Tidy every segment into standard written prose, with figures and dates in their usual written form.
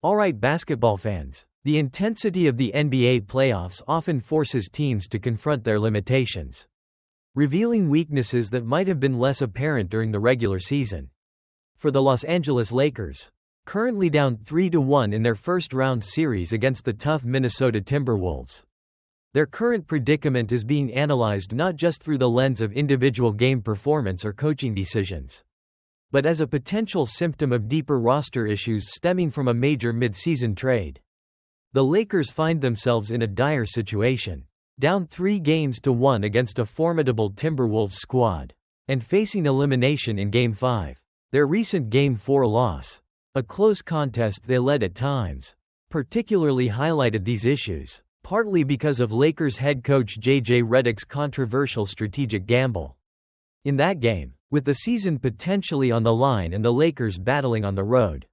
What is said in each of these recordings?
Alright, basketball fans. The intensity of the NBA playoffs often forces teams to confront their limitations, revealing weaknesses that might have been less apparent during the regular season. For the Los Angeles Lakers, currently down 3-1 in their first-round series against the tough Minnesota Timberwolves, their current predicament is being analyzed not just through the lens of individual game performance or coaching decisions, but as a potential symptom of deeper roster issues stemming from a major mid-season trade. The Lakers find themselves in a dire situation, down 3-1 against a formidable Timberwolves squad, and facing elimination in Game 5. Their recent Game 4 loss, a close contest they led at times, particularly highlighted these issues, partly because of Lakers head coach J.J. Redick's controversial strategic gamble. In that game, with the season potentially on the line and the Lakers battling on the road,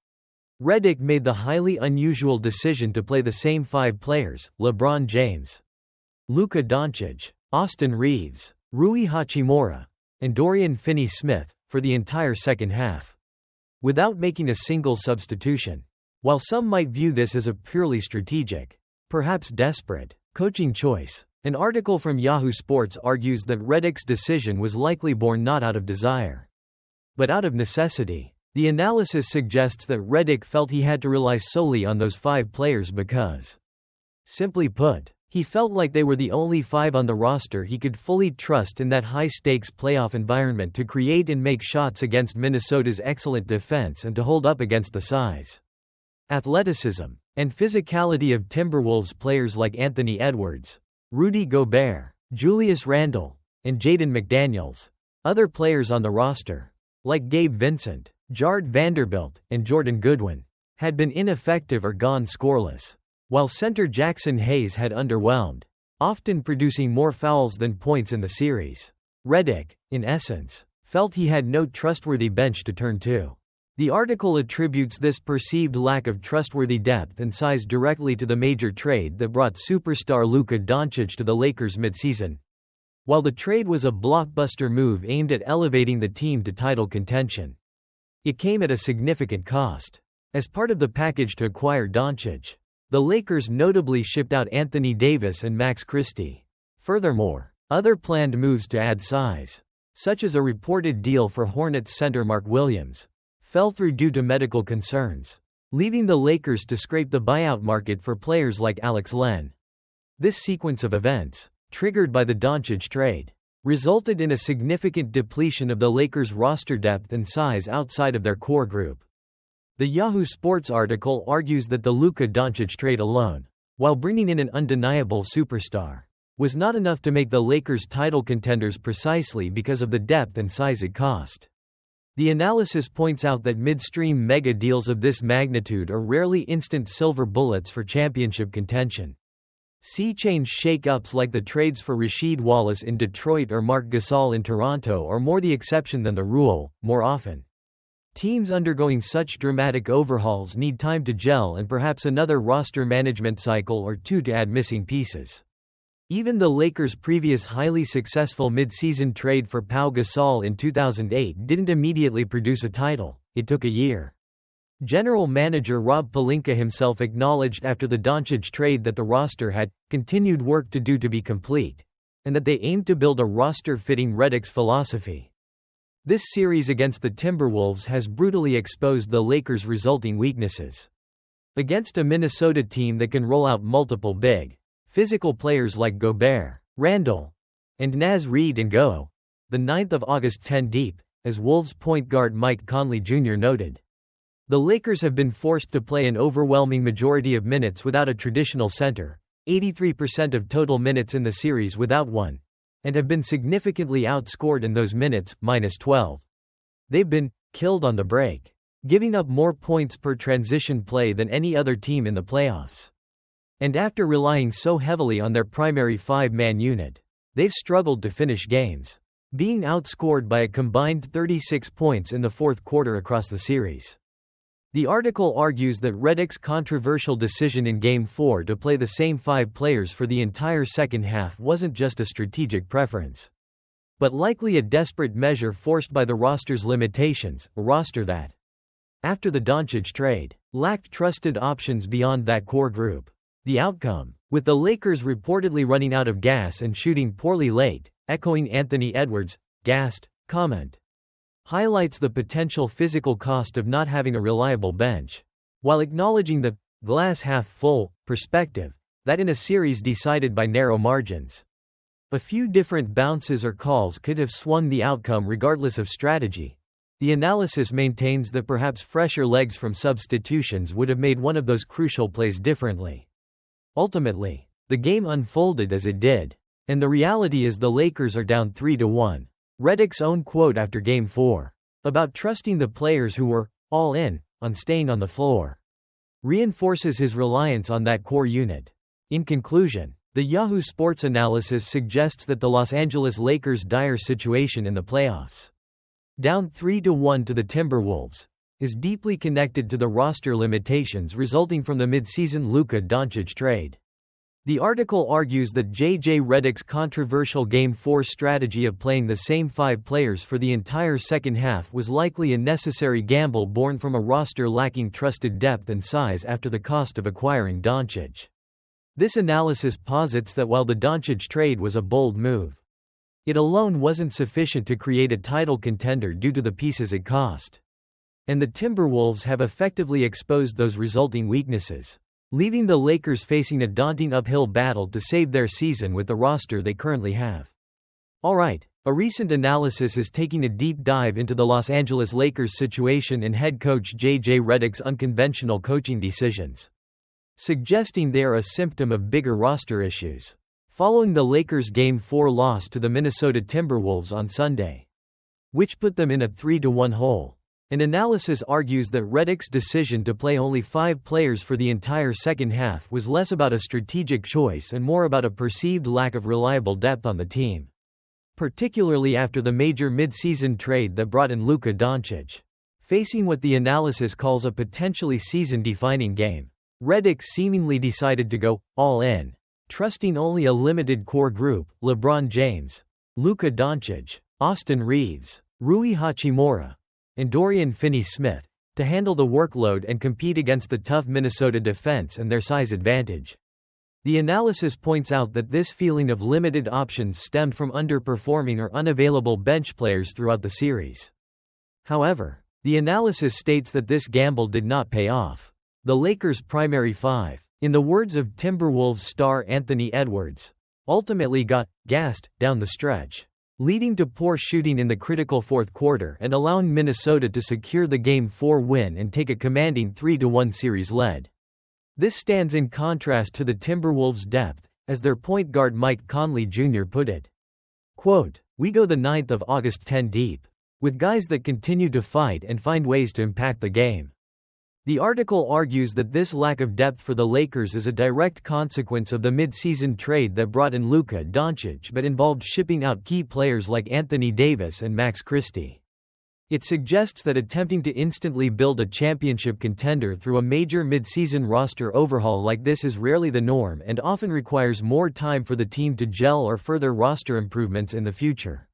Redick made the highly unusual decision to play the same 5 players: LeBron James, Luka Dončić, Austin Reeves, Rui Hachimura, and Dorian Finney-Smith, for the entire second half, without making a single substitution. While some might view this as a purely strategic, perhaps desperate, coaching choice, an article from Yahoo Sports argues that Redick's decision was likely born not out of desire, but out of necessity. The analysis suggests that Redick felt he had to rely solely on those 5 players because, simply put, he felt like they were the only 5 on the roster he could fully trust in that high-stakes playoff environment to create and make shots against Minnesota's excellent defense and to hold up against the size, athleticism, and physicality of Timberwolves players like Anthony Edwards, Rudy Gobert, Julius Randle, and Jaden McDaniels. Other players on the roster, like Gabe Vincent, Jared Vanderbilt, and Jordan Goodwin, had been ineffective or gone scoreless, while center Jackson Hayes had underwhelmed, often producing more fouls than points in the series. Redick, in essence, felt he had no trustworthy bench to turn to. The article attributes this perceived lack of trustworthy depth and size directly to the major trade that brought superstar Luka Dončić to the Lakers mid-season. While the trade was a blockbuster move aimed at elevating the team to title contention, it came at a significant cost. As part of the package to acquire Doncic, the Lakers notably shipped out Anthony Davis and Max Christie. Furthermore, other planned moves to add size, such as a reported deal for Hornets center Mark Williams, fell through due to medical concerns, leaving the Lakers to scrape the buyout market for players like Alex Len. This sequence of events, triggered by the Doncic trade, resulted in a significant depletion of the Lakers' roster depth and size outside of their core group. The Yahoo Sports article argues that the Luka Dončić trade alone, while bringing in an undeniable superstar, was not enough to make the Lakers title contenders precisely because of the depth and size it cost. The analysis points out that midstream mega deals of this magnitude are rarely instant silver bullets for championship contention. Sea change shake-ups like the trades for Rasheed Wallace in Detroit or Marc Gasol in Toronto are more the exception than the rule. More often, teams undergoing such dramatic overhauls need time to gel and perhaps another roster management cycle or 2 to add missing pieces. Even the Lakers' previous highly successful mid-season trade for Pau Gasol in 2008 didn't immediately produce a title. It took a year. General manager Rob Pelinka himself acknowledged after the Doncic trade that the roster had continued work to do to be complete, and that they aimed to build a roster fitting Redick's philosophy. This series against the Timberwolves has brutally exposed the Lakers' resulting weaknesses. Against a Minnesota team that can roll out multiple big, physical players like Gobert, Randle, and Naz Reid and Go, the 9th of August 10 deep, as Wolves point guard Mike Conley Jr. noted. The Lakers have been forced to play an overwhelming majority of minutes without a traditional center, 83% of total minutes in the series without one, and have been significantly outscored in those minutes, -12. They've been killed on the break, giving up more points per transition play than any other team in the playoffs. And after relying so heavily on their primary 5-man unit, they've struggled to finish games, being outscored by a combined 36 points in the fourth quarter across the series. The article argues that Redick's controversial decision in Game 4 to play the same 5 players for the entire second half wasn't just a strategic preference, but likely a desperate measure forced by the roster's limitations, a roster that after the Doncic trade, lacked trusted options beyond that core group. The outcome, with the Lakers reportedly running out of gas and shooting poorly late, echoing Anthony Edwards' gassed comment, highlights the potential physical cost of not having a reliable bench, while acknowledging the glass half full perspective that in a series decided by narrow margins, a few different bounces or calls could have swung the outcome regardless of strategy. The analysis maintains that perhaps fresher legs from substitutions would have made one of those crucial plays differently. Ultimately, the game unfolded as it did, and the reality is the Lakers are down 3-1. Redick's own quote after Game 4, about trusting the players who were all in on staying on the floor, reinforces his reliance on that core unit. In conclusion, the Yahoo Sports analysis suggests that the Los Angeles Lakers' dire situation in the playoffs, down 3-1 to the Timberwolves, is deeply connected to the roster limitations resulting from the midseason Luka Dončić trade. The article argues that J.J. Redick's controversial Game 4 strategy of playing the same 5 players for the entire second half was likely a necessary gamble born from a roster lacking trusted depth and size after the cost of acquiring Doncic. This analysis posits that while the Doncic trade was a bold move, it alone wasn't sufficient to create a title contender due to the pieces it cost. And the Timberwolves have effectively exposed those resulting weaknesses, leaving the Lakers facing a daunting uphill battle to save their season with the roster they currently have. Alright, a recent analysis is taking a deep dive into the Los Angeles Lakers situation and head coach J.J. Redick's unconventional coaching decisions, suggesting they are a symptom of bigger roster issues. Following the Lakers' Game 4 loss to the Minnesota Timberwolves on Sunday, which put them in a 3-1 hole, an analysis argues that Redick's decision to play only 5 players for the entire second half was less about a strategic choice and more about a perceived lack of reliable depth on the team, particularly after the major mid-season trade that brought in Luka Dončić. Facing what the analysis calls a potentially season-defining game, Redick seemingly decided to go all in, trusting only a limited core group, LeBron James, Luka Dončić, Austin Reeves, Rui Hachimura, and Dorian Finney-Smith, to handle the workload and compete against the tough Minnesota defense and their size advantage. The analysis points out that this feeling of limited options stemmed from underperforming or unavailable bench players throughout the series. However, the analysis states that this gamble did not pay off. The Lakers' primary 5, in the words of Timberwolves star Anthony Edwards, ultimately got gassed down the stretch, leading to poor shooting in the critical fourth quarter and allowing Minnesota to secure the Game 4 win and take a commanding 3-1 series lead. This stands in contrast to the Timberwolves' depth, as their point guard Mike Conley Jr. put it. Quote, "We go the 9th of August 10 deep, with guys that continue to fight and find ways to impact the game." The article argues that this lack of depth for the Lakers is a direct consequence of the mid-season trade that brought in Luka Dončić but involved shipping out key players like Anthony Davis and Max Christie. It suggests that attempting to instantly build a championship contender through a major mid-season roster overhaul like this is rarely the norm and often requires more time for the team to gel or further roster improvements in the future.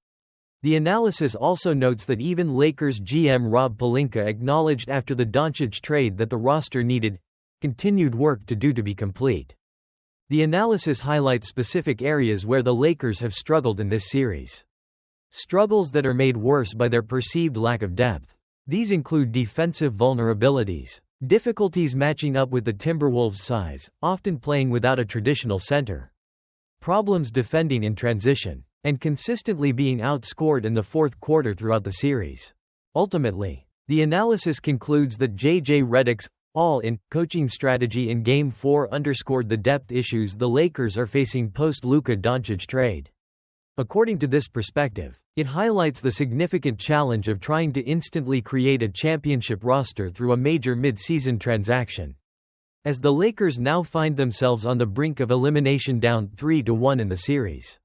The analysis also notes that even Lakers GM Rob Pelinka acknowledged after the Doncic trade that the roster needed continued work to do to be complete. The analysis highlights specific areas where the Lakers have struggled in this series. Struggles that are made worse by their perceived lack of depth. These include defensive vulnerabilities, difficulties matching up with the Timberwolves' size, often playing without a traditional center, problems defending in transition, and consistently being outscored in the fourth quarter throughout the series. Ultimately, the analysis concludes that J.J. Redick's all-in coaching strategy in Game 4 underscored the depth issues the Lakers are facing post-Luka Dončić trade. According to this perspective, it highlights the significant challenge of trying to instantly create a championship roster through a major mid-season transaction, as the Lakers now find themselves on the brink of elimination down 3-1 in the series.